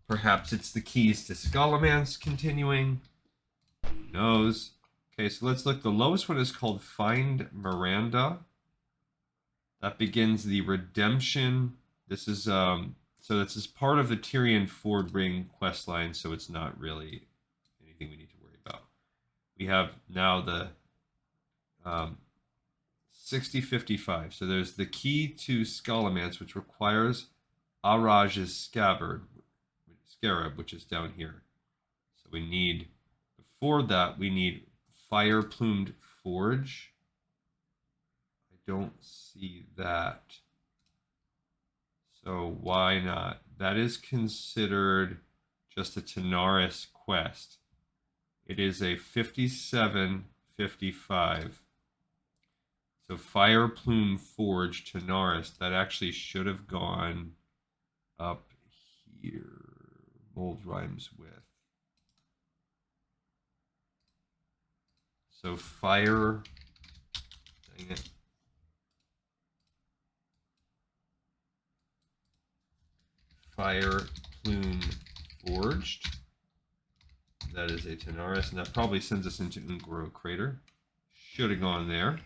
Perhaps it's the keys to Scholomance continuing. Who knows? Okay, so let's look. The lowest one is called Find Miranda. That begins the redemption. This is so this is part of the Tyrion Ford Ring quest line, so it's not really anything we need to worry about. We have now the 6055. So there's the key to Scholomance, which requires Araj's Scarab, which is down here. So we need, before that, we need Fire Plumed Forge. I don't see that. So why not? That is considered just a Tanaris quest. It is a 5755. So Fire Plume Forge Tanaris, that actually should have gone up here. Mold rhymes with. So Fire, dang it. Fire Plume Forged. That is a Tanaris, and that probably sends us into Ungoro Crater. Should have gone there.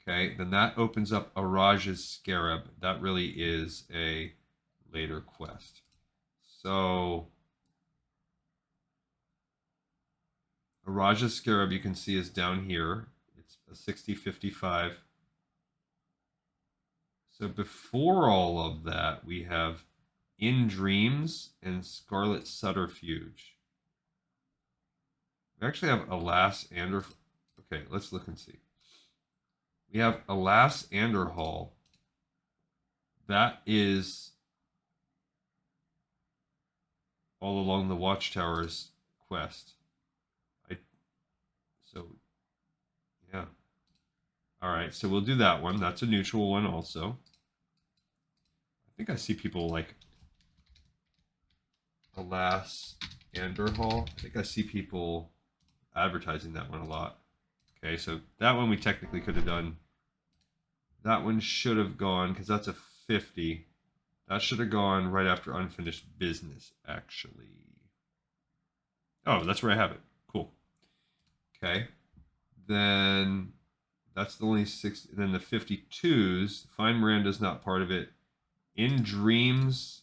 Okay, then that opens up Araj's Scarab. That really is a later quest. So Araj's Scarab, you can see, is down here. It's a 6055. So before all of that, we have In Dreams and Scarlet Subterfuge. We actually have Alas Ander. Okay, let's look and see. We have Alas Anderhall. That is all along the Watchtowers quest. Yeah. All right, so we'll do that one. That's a neutral one also. I think I see people like Alas Anderhall. I think I see people advertising that one a lot. Okay, so that one we technically could have done. That one should have gone, because that's a 50. That should have gone right after Unfinished Business, actually. Oh, that's where I have it. Cool. Okay. Then That's the only 6. Then the 52s, Find Miranda's not part of it. In Dreams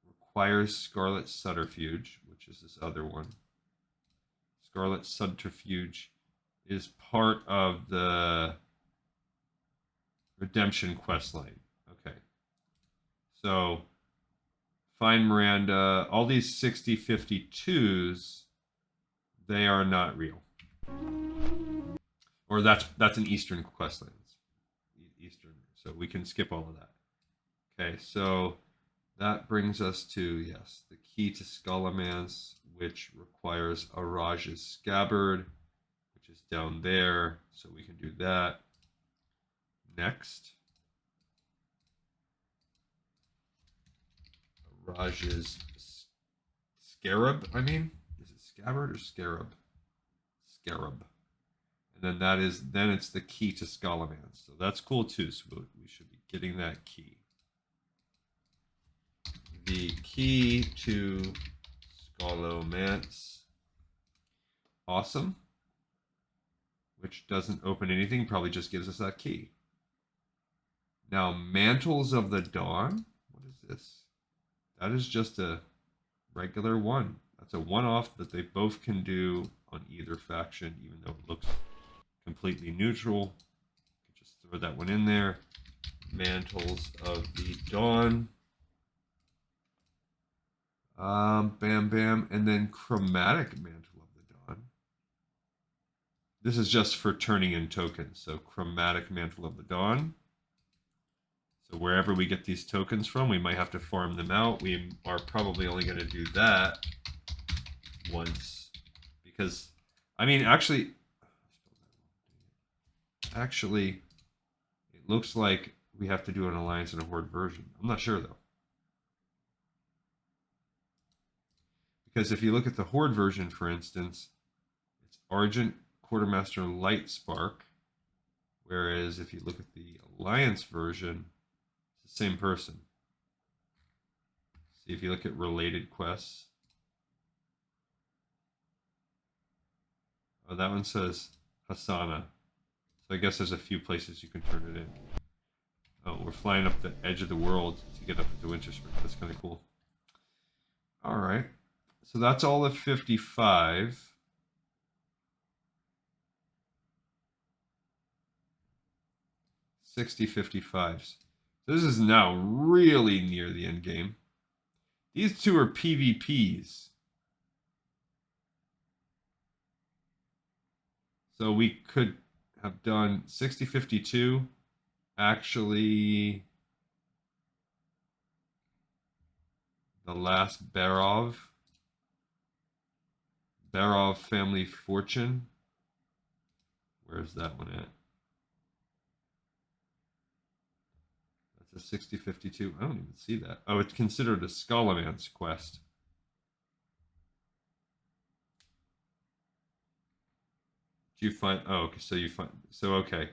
requires Scarlet Subterfuge, which is this other one. Scarlet Subterfuge is part of the Redemption questline. Okay. So Find Miranda, all these 6052s, they are not real. Or that's an Eastern questline. Eastern. So we can skip all of that. Okay, so that brings us to, yes, the key to Scholomance, which requires Araj's Scabbard, which is down there. So we can do that. Next. Araj's Scarab, I mean. Is it Scabbard or Scarab? Scarab. And then it's the key to Scholomance. So that's cool too. So we should be getting that key. The key to Scholomance. Awesome. Which doesn't open anything, probably just gives us that key. Now, Mantles of the Dawn. What is this? That is just a regular one. That's a one-off that they both can do on either faction, even though it looks completely neutral. Just throw that one in there. Mantles of the Dawn. Bam, bam. And then Chromatic Mantle of the Dawn. This is just for turning in tokens. So Chromatic Mantle of the Dawn. So wherever we get these tokens from, we might have to farm them out. We are probably only going to do that once. Because, I mean, actually, it looks like we have to do an Alliance and a Horde version. I'm not sure, though. Because if you look at the Horde version, for instance, it's Argent Quartermaster Lightspark. Whereas if you look at the Alliance version, it's the same person. See, if you look at related quests. Oh, that one says Hasana. So I guess there's a few places you can turn it in. Oh, we're flying up the edge of the world to get up into Winterspring. That's kind of cool. All right. So that's all of 55. $60.55s. So this is now really near the end game. These two are PvPs. So we could have done 60.52. Actually, the last Barov Family Fortune. Where's that one at? That's a 60.52. I don't even see that. Oh, it's considered a Scholomance quest. Do you find? Oh, okay. So you find. So okay.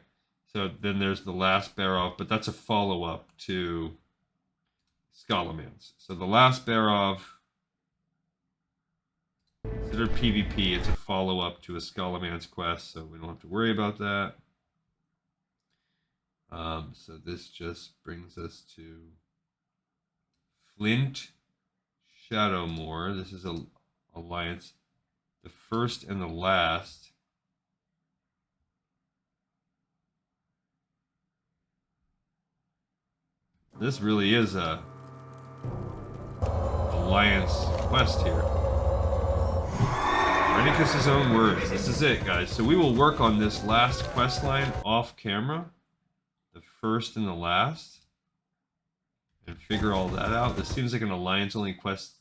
So then there's the last Barov, but that's a follow-up to Scholomance. So the last Barov, considered PvP, it's a follow-up to a Scholomance quest, so we don't have to worry about that. So this just brings us to Flint Shadowmoor. This is a Alliance, the first and the last. This really is a Alliance quest here. Eranikus Own Words. This is it, guys. So we will work on this last quest line off camera. The first and the last. And figure all that out. This seems like an Alliance only quest.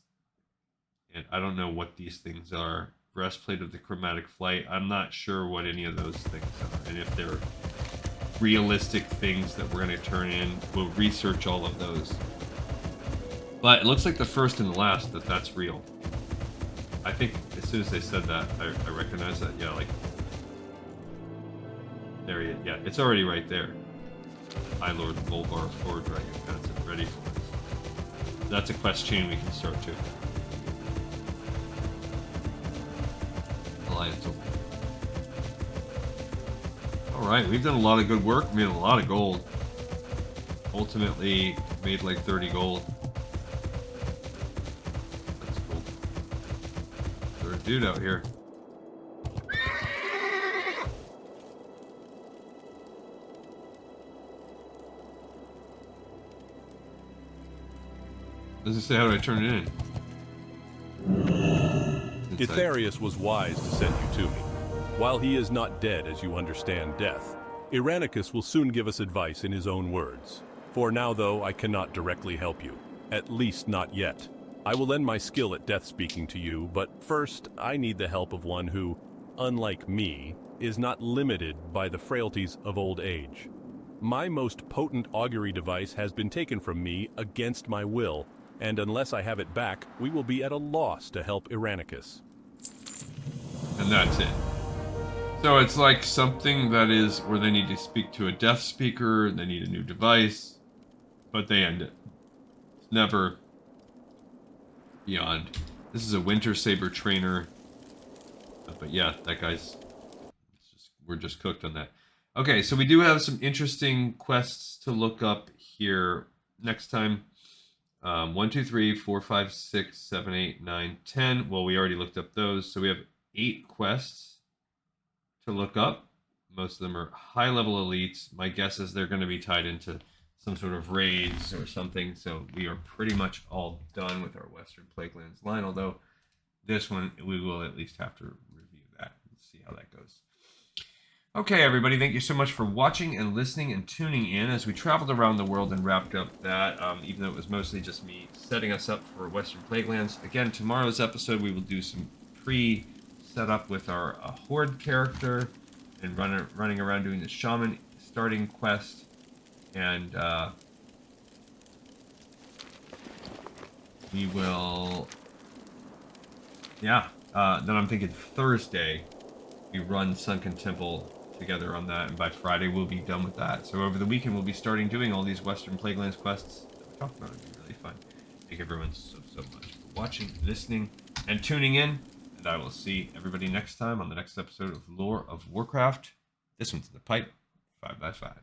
And I don't know what these things are. Breastplate of the Chromatic Flight. I'm not sure what any of those things are. And if they're realistic things that we're going to turn in. We'll research all of those. But it looks like the first and the last that's real. I think as soon as they said that, I recognize that. Yeah, like there he is. Yeah, it's already right there. High Lord Volvar 4 Dragon. That's it, ready for us. That's a quest chain we can start to. Alliance. Alright, we've done a lot of good work, made a lot of gold. Ultimately, made like 30 gold. That's cool. There's a dude out here. Does it say how do I turn it in? Itharius was wise to send you to me. While he is not dead as you understand death, Eranikus will soon give us advice in his own words. For now, though, I cannot directly help you. At least not yet. I will lend my skill at death speaking to you, but first, I need the help of one who, unlike me, is not limited by the frailties of old age. My most potent augury device has been taken from me against my will, and unless I have it back, we will be at a loss to help Eranikus. And that's it. So it's like something that is where they need to speak to a deaf speaker, they need a new device, but they end it. It's never beyond. This is a Winter Saber trainer. But yeah, that guy's... we're just cooked on that. Okay, so we do have some interesting quests to look up here next time. 1, 2, 3, 4, 5, 6, 7, 8, 9, 10. Well, we already looked up those. So we have 8 quests to look up. Most of them are high-level elites. My guess is they're going to be tied into some sort of raids or something. So we are pretty much all done with our Western Plaguelands line. Although this one, we will at least have to review that and see how that goes. Okay, everybody, thank you so much for watching and listening and tuning in as we traveled around the world and wrapped up that, even though it was mostly just me setting us up for Western Plaguelands. Again, tomorrow's episode, we will do some pre-setup with our Horde character and running around doing the Shaman starting quest. And we will... yeah, then I'm thinking Thursday, we run Sunken Temple together on that, and by Friday we'll be done with that. So over the weekend we'll be starting doing all these Western Plaguelands quests that we talked about. It'll be really fun. Thank everyone so much for watching, listening, and tuning in, and I will see everybody next time on the next episode of Lore of Warcraft. This one's in the pipe, 5x5.